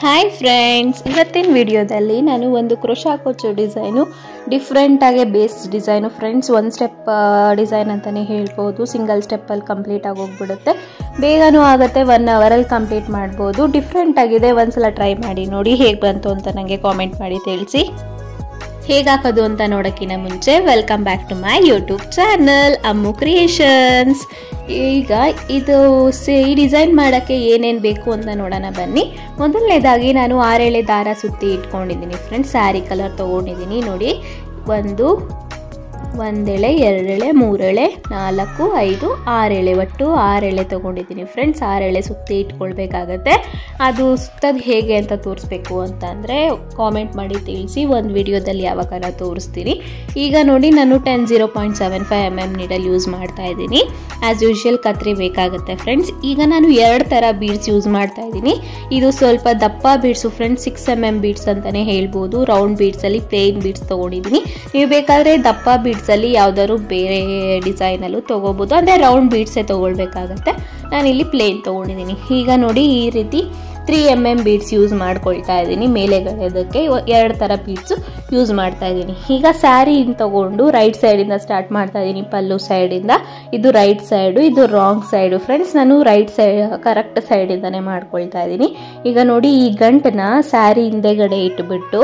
Hi friends, ಇವತ್ತಿನ ವಿಡಿಯೋದಲ್ಲಿ ನಾನು ಒಂದು ಕ್ರೋಶಾ ಕೊಚ್ಚು ಡಿಸೈನು ಡಿಫ್ರೆಂಟಾಗಿ ಬೇಸ್ಡ್ ಡಿಸೈನು ಫ್ರೆಂಡ್ಸ್. ಒಂದು ಸ್ಟೆಪ್ ಡಿಸೈನ್ ಅಂತಲೇ ಹೇಳ್ಬೋದು. ಸಿಂಗಲ್ ಸ್ಟೆಪ್ಪಲ್ಲಿ ಕಂಪ್ಲೀಟ್ ಆಗೋಗ್ಬಿಡುತ್ತೆ, ಬೇಗನೂ ಆಗುತ್ತೆ, 1 ಅವರಲ್ಲಿ ಕಂಪ್ಲೀಟ್ ಮಾಡ್ಬೋದು. ಡಿಫ್ರೆಂಟಾಗಿದೆ, ಒಂದ್ಸಲ ಟ್ರೈ ಮಾಡಿ ನೋಡಿ ಹೇಗೆ ಬಂತು ಅಂತ ನನಗೆ ಕಾಮೆಂಟ್ ಮಾಡಿ ತಿಳಿಸಿ. ಹೇಗಾಕೋದು ಅಂತ ನೋಡೋಕ್ಕಿಂತ ಮುಂಚೆ welcome back to my YouTube channel Ammu Creations. ಈಗ ಇದು ಈ ಡಿಸೈನ್ ಮಾಡೋಕ್ಕೆ ಏನೇನು ಬೇಕು ಅಂತ ನೋಡೋಣ ಬನ್ನಿ. ಮೊದಲನೇದಾಗಿ ನಾನು 6 ಎಳೆ ದಾರ ಸುತ್ತಿ ಇಟ್ಕೊಂಡಿದ್ದೀನಿ ಫ್ರೆಂಡ್ಸ್. ಸ್ಯಾರಿ ಕಲರ್ ತೊಗೊಂಡಿದ್ದೀನಿ ನೋಡಿ. 1 ಎಳೆ, 2 ಎಳೆ, 3 ಎಳೆ, 4, 5, 6 ಎಳೆ, ಒಟ್ಟು 6 ಎಳೆ ತೊಗೊಂಡಿದ್ದೀನಿ ಫ್ರೆಂಡ್ಸ್. 6 ಎಳೆ ಸುತ್ತಿ ಇಟ್ಕೊಳ್ಬೇಕಾಗತ್ತೆ. ಅದು ಸುತ್ತೋದು ಹೇಗೆ ಅಂತ ತೋರಿಸ್ಬೇಕು ಅಂತಂದರೆ ಕಾಮೆಂಟ್ ಮಾಡಿ ತಿಳಿಸಿ, ಒಂದು ವಿಡಿಯೋದಲ್ಲಿ ಯಾವಾಗಾರ ತೋರಿಸ್ತೀನಿ. ಈಗ ನೋಡಿ ನಾನು 10.0.75 mm ನೀಡಲ್ ಯೂಸ್ ಮಾಡ್ತಾ ಇದ್ದೀನಿ. ಆ್ಯಸ್ ಯೂಶ್ವಲ್ ಕತ್ರಿ ಬೇಕಾಗುತ್ತೆ ಫ್ರೆಂಡ್ಸ್. ಈಗ ನಾನು 2 ಥರ ಬೀಡ್ಸ್ ಯೂಸ್ ಮಾಡ್ತಾ ಇದ್ದೀನಿ. ಇದು ಸ್ವಲ್ಪ ದಪ್ಪ ಬೀಡ್ಸು ಫ್ರೆಂಡ್ಸ್, 6 mm ಬೀಡ್ಸ್ ಅಂತಲೇ ಹೇಳ್ಬೋದು. ರೌಂಡ್ ಬೀಡ್ಸಲ್ಲಿ ಪ್ಲೇನ್ ಬೀಡ್ಸ್ ತೊಗೊಂಡಿದ್ದೀನಿ. ನೀವು ಬೇಕಾದರೆ ದಪ್ಪ ಬೀಡ್ಸಲ್ಲಿ ಯಾವುದಾದ್ರು ಬೇರೆ ಡಿಸೈನಲ್ಲೂ ತೊಗೋಬೋದು, ಅಂದರೆ ರೌಂಡ್ ಬೀಡ್ಸೇ ತೊಗೊಳ್ಬೇಕಾಗತ್ತೆ. ನಾನಿಲ್ಲಿ ಪ್ಲೇನ್ ತೊಗೊಂಡಿದ್ದೀನಿ. ಈಗ ನೋಡಿ ಈ ರೀತಿ 3 mm ಬೀಡ್ಸ್ ಯೂಸ್ ಮಾಡ್ಕೊಳ್ತಾ ಇದ್ದೀನಿ. ಮೇಲೆಗಡೆದಕ್ಕೆ 2 ಥರ ಬೀಡ್ಸು ಯೂಸ್ ಮಾಡ್ತಾ ಇದ್ದೀನಿ. ಈಗ ಸ್ಯಾರಿ ತೊಗೊಂಡು ರೈಟ್ ಸೈಡಿಂದ ಸ್ಟಾರ್ಟ್ ಮಾಡ್ತಾ ಇದ್ದೀನಿ. ಪಲ್ಲು ಸೈಡಿಂದ ಇದು ರೈಟ್ ಸೈಡು, ಇದು ರಾಂಗ್ ಸೈಡು ಫ್ರೆಂಡ್ಸ್. ನಾನು ರೈಟ್ ಸೈಡ್ ಕರೆಕ್ಟ್ ಸೈಡಿಂದನೇ ಮಾಡ್ಕೊಳ್ತಾ ಇದ್ದೀನಿ. ಈಗ ನೋಡಿ ಈ ಗಂಟನ್ನ ಸ್ಯಾರಿ ಹಿಂದೆಗಡೆ ಇಟ್ಬಿಟ್ಟು,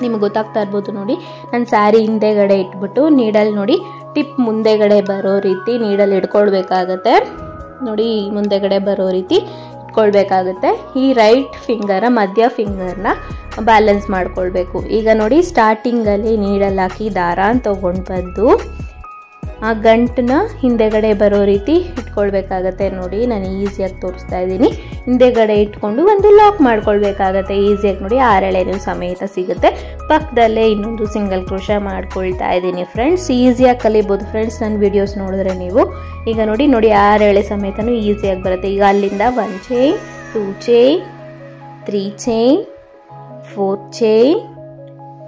ನಿಮ್ಗೆ ಗೊತ್ತಾಗ್ತಾ ಇರ್ಬೋದು ನೋಡಿ, ನಾನು ಸ್ಯಾರಿ ಹಿಂದೆಗಡೆ ಇಟ್ಬಿಟ್ಟು ನೀಡಲ್ ನೋಡಿ ಟಿಪ್ ಮುಂದೆಗಡೆ ಬರೋ ರೀತಿ ನೀಡಲ್ ಇಟ್ಕೊಳ್ಬೇಕಾಗತ್ತೆ. ನೋಡಿ ಮುಂದೆಗಡೆ ಬರೋ ರೀತಿ ಇಟ್ಕೊಳ್ಬೇಕಾಗತ್ತೆ. ಈ ರೈಟ್ ಫಿಂಗರ ಮಧ್ಯ ಫಿಂಗರ್ನ ಬ್ಯಾಲೆನ್ಸ್ ಮಾಡ್ಕೊಳ್ಬೇಕು. ಈಗ ನೋಡಿ ಸ್ಟಾರ್ಟಿಂಗಲ್ಲಿ ನೀಡಲ್ ಹಾಕಿ ದಾರ ತೊಗೊಂಡು ಬಂದು ಆ ಗಂಟನ್ನ ಹಿಂದೆಗಡೆ ಬರೋ ರೀತಿ ಇಟ್ಕೊಳ್ಬೇಕಾಗತ್ತೆ. ನೋಡಿ ನಾನು ಈಸಿಯಾಗಿ ತೋರಿಸ್ತಾ ಇದ್ದೀನಿ. ಹಿಂದೆಗಡೆ ಇಟ್ಕೊಂಡು ಒಂದು ಲಾಕ್ ಮಾಡ್ಕೊಳ್ಬೇಕಾಗತ್ತೆ ಈಸಿಯಾಗಿ. ನೋಡಿ 6 ಎಳೆನೂ ಸಮೇತ ಸಿಗುತ್ತೆ. ಪಕ್ಕದಲ್ಲೇ ಇನ್ನೊಂದು ಸಿಂಗಲ್ ಕ್ರೋಶಾ ಮಾಡ್ಕೊಳ್ತಾ ಇದ್ದೀನಿ ಫ್ರೆಂಡ್ಸ್. ಈಸಿಯಾಗಿ ಕಲಿಬೋದು ಫ್ರೆಂಡ್ಸ್ ನನ್ನ ವಿಡಿಯೋಸ್ ನೋಡಿದ್ರೆ ನೀವು. ಈಗ ನೋಡಿ 6 ಎಳೆ ಸಮೇತನೂ ಈಸಿಯಾಗಿ ಬರುತ್ತೆ. ಈಗ ಅಲ್ಲಿಂದ 1 ಚೈನ್, 2 ಚೈನ್, 3 ಚೈನ್, 4 ಚೈನ್,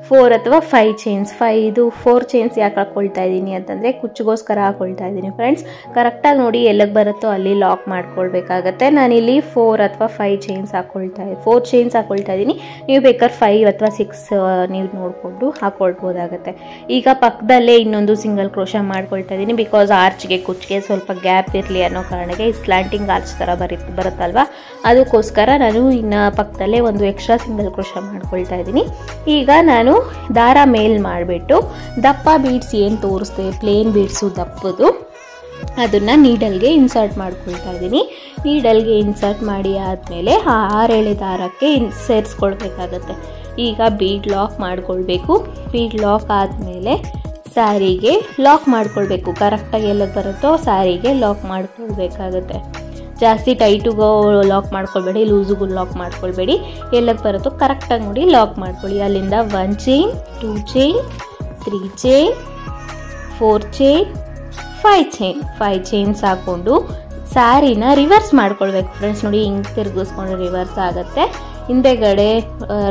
4 ಅಥವಾ 5 ಚೈನ್ಸ್. 4 ಚೈನ್ಸ್ ಯಾಕೆ ಹಾಕ್ಕೊಳ್ತಾ ಇದ್ದೀನಿ ಅಂತಂದರೆ ಕುಚ್ಚಿಗೋಸ್ಕರ ಹಾಕ್ಕೊಳ್ತಾ ಇದ್ದೀನಿ ಫ್ರೆಂಡ್ಸ್. ಕರೆಕ್ಟಾಗಿ ನೋಡಿ ಎಲ್ಲಿಗೆ ಬರುತ್ತೋ ಅಲ್ಲಿ ಲಾಕ್ ಮಾಡ್ಕೊಳ್ಬೇಕಾಗತ್ತೆ. ನಾನಿಲ್ಲಿ 4 ಅಥವಾ 5 ಚೈನ್ಸ್ 4 ಚೈನ್ಸ್ ಹಾಕ್ಕೊಳ್ತಾ ಇದ್ದೀನಿ. ನೀವು ಬೇಕಾದ್ರೆ 5 ಅಥವಾ 6 ನೀವು ನೋಡಿಕೊಂಡು ಹಾಕ್ಕೊಳ್ಬೋದಾಗತ್ತೆ. ಈಗ ಪಕ್ಕದಲ್ಲೇ ಇನ್ನೊಂದು ಸಿಂಗಲ್ ಕ್ರೋಶಾ ಮಾಡ್ಕೊಳ್ತಾ ಇದ್ದೀನಿ. ಬಿಕಾಸ್ ಆರ್ಚ್ಗೆ ಕುಚ್ಚಿಗೆ ಸ್ವಲ್ಪ ಗ್ಯಾಪ್ ಇರಲಿ ಅನ್ನೋ ಕಾರಣಕ್ಕೆ ಸ್ಲ್ಯಾಂಟಿಂಗ್ ಆರ್ಚ್ ಥರ ಬರುತ್ತಲ್ವ, ಅದಕ್ಕೋಸ್ಕರ ನಾನು ಇನ್ನು ಪಕ್ಕದಲ್ಲೇ ಒಂದು ಎಕ್ಸ್ಟ್ರಾ ಸಿಂಗಲ್ ಕ್ರೋಶಾ ಮಾಡ್ಕೊಳ್ತಾ ಇದ್ದೀನಿ. ಈಗ ನಾನು ದಾರ ಮೇಲ್ ಮಾಡಿಬಿಟ್ಟು ದಪ್ಪ ಬೀಡ್ಸ್ ಏನು ತೋರಿಸ್ದೆ ಪ್ಲೇನ್ ಬೀಡ್ಸು ದಪ್ಪದು, ಅದನ್ನು ನೀಡಲ್ಗೆ ಇನ್ಸರ್ಟ್ ಮಾಡ್ಕೊಳ್ತಾ ಇದ್ದೀನಿ. ನೀಡಲ್ಗೆ ಇನ್ಸರ್ಟ್ ಮಾಡಿ ಆದಮೇಲೆ 6 ಎಳೆ ದಾರಕ್ಕೆ ಸೇರಿಸ್ಕೊಳ್ಬೇಕಾಗತ್ತೆ. ಈಗ ಬೀಡ್ ಲಾಕ್ ಮಾಡ್ಕೊಳ್ಬೇಕು. ಬೀಡ್ ಲಾಕ್ ಆದಮೇಲೆ ಸ್ಯಾರಿಗೆ ಲಾಕ್ ಮಾಡ್ಕೊಳ್ಬೇಕು. ಕರೆಕ್ಟಾಗಿ ಎಲ್ಲ ಬರುತ್ತೋ ಸ್ಯಾರಿಗೆ ಲಾಕ್ ಮಾಡ್ಕೊಳ್ಬೇಕಾಗತ್ತೆ. ಜಾಸ್ತಿ ಟೈಟುಗೂ ಲಾಕ್ ಮಾಡ್ಕೊಳ್ಬೇಡಿ, ಲೂಸಿಗೂ ಲಾಕ್ ಮಾಡ್ಕೊಳ್ಬೇಡಿ. ಎಲ್ಲಕ್ಕೆ ಬರುತ್ತೋ ಕರೆಕ್ಟಾಗಿ ನೋಡಿ ಲಾಕ್ ಮಾಡ್ಕೊಳ್ಳಿ. ಅಲ್ಲಿಂದ 1 chain, 2 chain, 3 chain, 4 chain, 5 chains ಹಾಕ್ಕೊಂಡು ಸ್ಯಾರಿನ ರಿವರ್ಸ್ ಮಾಡ್ಕೊಳ್ಬೇಕು ಫ್ರೆಂಡ್ಸ್. ನೋಡಿ ಹಿಂಗೆ ತಿರುಗಿಸ್ಕೊಂಡು ರಿವರ್ಸ್ ಆಗುತ್ತೆ. ಹಿಂದೆಗಡೆ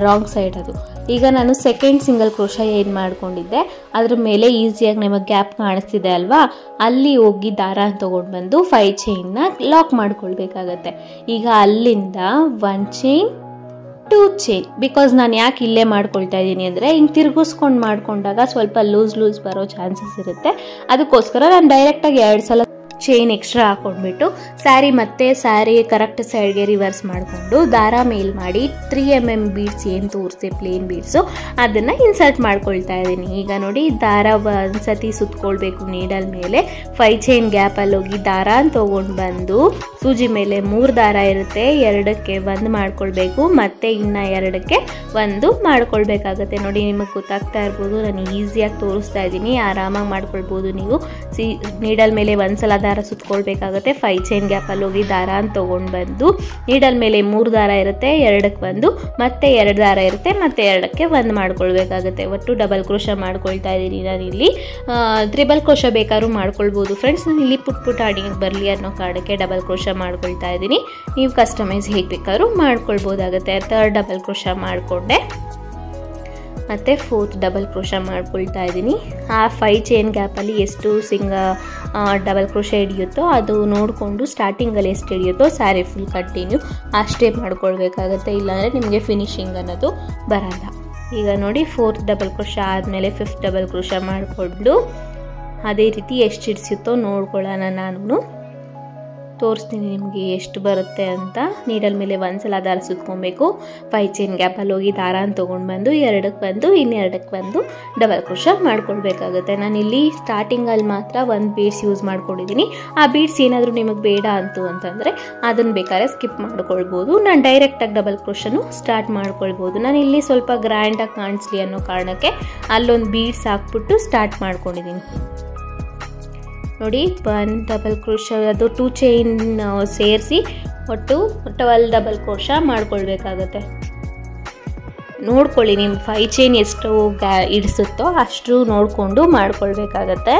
ರಾಂಗ್ ಸೈಡ್ ಅದು. ಈಗ ನಾನು ಸೆಕೆಂಡ್ ಸಿಂಗಲ್ ಕ್ರೋಶಾ ಏನು ಮಾಡ್ಕೊಂಡಿದ್ದೆ ಅದ್ರ ಮೇಲೆ ಈಸಿಯಾಗಿ ನಮಗೆ ಗ್ಯಾಪ್ ಕಾಣಿಸ್ತಿದೆ ಅಲ್ವಾ, ಅಲ್ಲಿ ಹೋಗಿ ದಾರ ತೊಗೊಂಡು ಬಂದು 5 ಚೈನ್ನ ಲಾಕ್ ಮಾಡ್ಕೊಳ್ಬೇಕಾಗತ್ತೆ. ಈಗ ಅಲ್ಲಿಂದ 1 ಚೈನ್, 2 ಚೈನ್. ಬಿಕಾಸ್ ನಾನು ಯಾಕೆ ಇಲ್ಲೇ ಮಾಡ್ಕೊಳ್ತಾ ಇದ್ದೀನಿ ಅಂದರೆ ಹಿಂಗೆ ತಿರುಗಿಸ್ಕೊಂಡು ಮಾಡ್ಕೊಂಡಾಗ ಸ್ವಲ್ಪ ಲೂಸ್ ಬರೋ ಚಾನ್ಸಸ್ ಇರುತ್ತೆ. ಅದಕ್ಕೋಸ್ಕರ ನಾನು ಡೈರೆಕ್ಟಾಗಿ 2 ಸಲ ಚೈನ್ ಎಕ್ಸ್ಟ್ರಾ ಹಾಕೊಂಡ್ಬಿಟ್ಟು ಸ್ಯಾರಿ ಕರೆಕ್ಟ್ ಸೈಡ್ಗೆ ರಿವರ್ಸ್ ಮಾಡಿಕೊಂಡು ದಾರ ಮೇಲ್ ಮಾಡಿ 3 mm ಬೀಡ್ಸ್ ಏನು ತೋರಿಸ್ದೆ ಪ್ಲೇನ್ ಬೀಡ್ಸು ಅದನ್ನು ಇನ್ಸರ್ಟ್ ಮಾಡ್ಕೊಳ್ತಾ ಇದ್ದೀನಿ. ಈಗ ನೋಡಿ ದಾರ ಒಂದ್ಸತಿ ಸುತ್ಕೊಳ್ಬೇಕು ನೀಡಲ್ ಮೇಲೆ. 5 ಚೈನ್ ಗ್ಯಾಪಲ್ಲಿ ಹೋಗಿ ದಾರ ತೊಗೊಂಡು ಬಂದು ಸೂಜಿ ಮೇಲೆ 3 ದಾರ ಇರುತ್ತೆ, 2ಕ್ಕೆ 1 ಮಾಡ್ಕೊಳ್ಬೇಕು, ಮತ್ತು ಇನ್ನು 2ಕ್ಕೆ 1 ಮಾಡ್ಕೊಳ್ಬೇಕಾಗತ್ತೆ. ನೋಡಿ ನಿಮಗೆ ಗೊತ್ತಾಗ್ತಾ ಇರ್ಬೋದು, ನಾನು ಈಸಿಯಾಗಿ ತೋರಿಸ್ತಾ ಇದ್ದೀನಿ, ಆರಾಮಾಗಿ ಮಾಡ್ಕೊಳ್ಬೋದು ನೀವು. ನೀಡಲ್ ಮೇಲೆ 1 ಸಲ ದಾರ ಸುತ್ಕೊಳ್ಬೇಕಾಗತ್ತೆ. 5 ಚೈನ್ ಗ್ಯಾಪಲ್ಲಿ ಹೋಗಿ ದಾರ ತೊಗೊಂಡು ಬಂದು ನೀಡಲ್ ಮೇಲೆ 3 ದಾರ ಇರುತ್ತೆ, 2ಕ್ಕೆ 1, ಮತ್ತೆ 2 ದಾರ ಇರುತ್ತೆ, ಮತ್ತೆ 2ಕ್ಕೆ 1 ಮಾಡ್ಕೊಳ್ಬೇಕಾಗತ್ತೆ. ಒಟ್ಟು ಡಬಲ್ ಕ್ರೋಶಾ ಮಾಡ್ಕೊಳ್ತಾ ಇದ್ದೀನಿ ನಾನಿಲ್ಲಿ. ತ್ರಿಬಲ್ ಕ್ರೋಶಾ ಬೇಕಾದ್ರೂ ಮಾಡ್ಕೊಳ್ಬೋದು ಫ್ರೆಂಡ್ಸ್. ನಾನು ಇಲ್ಲಿ ಪುಟ್ ಅಡಿಗೆ ಬರಲಿ ಅನ್ನೋ ಕಾರಣಕ್ಕೆ ಡಬಲ್ ಕ್ರೋಶಾ ಮಾಡ್ಕೊಳ್ತಾ ಇದ್ದೀನಿ. ನೀವು ಕಸ್ಟಮೈಸ್ ಹೇಗೆ ಬೇಕಾದ್ರೂ ಮಾಡ್ಕೊಳ್ಬೋದಾಗುತ್ತೆ. 3rd ಡಬಲ್ ಕ್ರೋಶಾ ಮಾಡಿಕೊಂಡೆ. ಮತ್ತು 4th ಡಬಲ್ ಕ್ರೋಶಾ ಮಾಡ್ಕೊಳ್ತಾ ಇದ್ದೀನಿ. ಆ 5 ಚೈನ್ ಗ್ಯಾಪಲ್ಲಿ ಎಷ್ಟು ಡಬಲ್ ಕ್ರೋಶಾ ಹಿಡಿಯುತ್ತೋ ಅದು ನೋಡಿಕೊಂಡು ಸ್ಟಾರ್ಟಿಂಗಲ್ಲಿ ಎಷ್ಟು ಹಿಡಿಯುತ್ತೋ ಸ್ಯಾರಿ ಫುಲ್ ಕಂಟಿನ್ಯೂ ಅಷ್ಟೇ ಮಾಡ್ಕೊಳ್ಬೇಕಾಗತ್ತೆ, ಇಲ್ಲಾಂದರೆ ನಿಮಗೆ ಫಿನಿಶಿಂಗ್ ಅನ್ನೋದು ಬರಲ್ಲ. ಈಗ ನೋಡಿ 4th ಡಬಲ್ ಕ್ರೋಶಾ ಆದಮೇಲೆ 5th ಡಬಲ್ ಕ್ರೋಶಾ ಮಾಡಿಕೊಂಡು ಅದೇ ರೀತಿ ಎಷ್ಟು ಹಿಡಿಸುತ್ತೋ ನೋಡ್ಕೊಳ್ಳೋಣ. ನಾನು ತೋರಿಸ್ತೀನಿ ನಿಮಗೆ ಎಷ್ಟು ಬರುತ್ತೆ ಅಂತ. ನೀಡಲ್ ಮೇಲೆ ಒಂದ್ಸಲ ದಾರ ಸುತ್ಕೊಬೇಕು. 5 ಚೈನ್ ಗ್ಯಾಪಲ್ಲಿ ಹೋಗಿ ದಾರ ತೊಗೊಂಡು ಬಂದು 2ಕ್ಕೆ ಬಂದು ಇನ್ನೆರಡಕ್ಕೆ ಬಂದು ಡಬಲ್ ಕ್ರೋಶಾ ಮಾಡ್ಕೊಳ್ಬೇಕಾಗುತ್ತೆ. ನಾನಿಲ್ಲಿ ಸ್ಟಾರ್ಟಿಂಗಲ್ಲಿ ಮಾತ್ರ ಒಂದು ಬೀಡ್ಸ್ ಯೂಸ್ ಮಾಡ್ಕೊಂಡಿದ್ದೀನಿ. ಆ ಬೀಡ್ಸ್ ಏನಾದರೂ ನಿಮಗೆ ಬೇಡ ಅಂತಂದರೆ ಅದನ್ನು ಬೇಕಾದ್ರೆ ಸ್ಕಿಪ್ ಮಾಡ್ಕೊಳ್ಬೋದು. ನಾನು ಡೈರೆಕ್ಟಾಗಿ ಡಬಲ್ ಕ್ರೋಶಾನು ಸ್ಟಾರ್ಟ್ ಮಾಡ್ಕೊಳ್ಬೋದು. ನಾನು ಇಲ್ಲಿ ಸ್ವಲ್ಪ ಗ್ರ್ಯಾಂಡಾಗಿ ಕಾಣಿಸ್ಲಿ ಅನ್ನೋ ಕಾರಣಕ್ಕೆ ಅಲ್ಲೊಂದು ಬೀಡ್ಸ್ ಹಾಕ್ಬಿಟ್ಟು ಸ್ಟಾರ್ಟ್ ಮಾಡ್ಕೊಂಡಿದ್ದೀನಿ. ನೋಡಿ 1 ಡಬಲ್ ಕ್ರೋಶಾ ಅದು 2 ಚೈನ್ ಸೇರಿಸಿ ಒಟ್ಟು 12 ಡಬಲ್ ಕ್ರೋಶಾ ಮಾಡ್ಕೊಳ್ಬೇಕಾಗತ್ತೆ. ನೋಡ್ಕೊಳ್ಳಿ ನಿಮ್ಮ 5 ಚೈನ್ ಎಷ್ಟು ಇಡಿಸುತ್ತೋ ಅಷ್ಟು ನೋಡಿಕೊಂಡು ಮಾಡ್ಕೊಳ್ಬೇಕಾಗತ್ತೆ.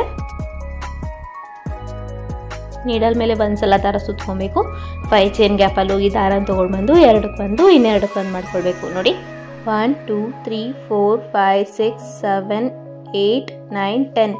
ನೀಡಲ್ ಮೇಲೆ ಒಂದ್ಸಲ ದಾರ ಸುತ್ಕೊಬೇಕು. 5 ಚೈನ್ ಗ್ಯಾಪಲ್ಲಿ ಹೋಗಿ ದಾರ ತೊಗೊಂಡು ಬಂದು 2ಕ್ಕೆ ಬಂದು ಇನ್ನೆರಡಕ್ಕೆ ಬಂದು ಮಾಡ್ಕೊಳ್ಬೇಕು. ನೋಡಿ 1 2 3 4 5 6 7 8 9 10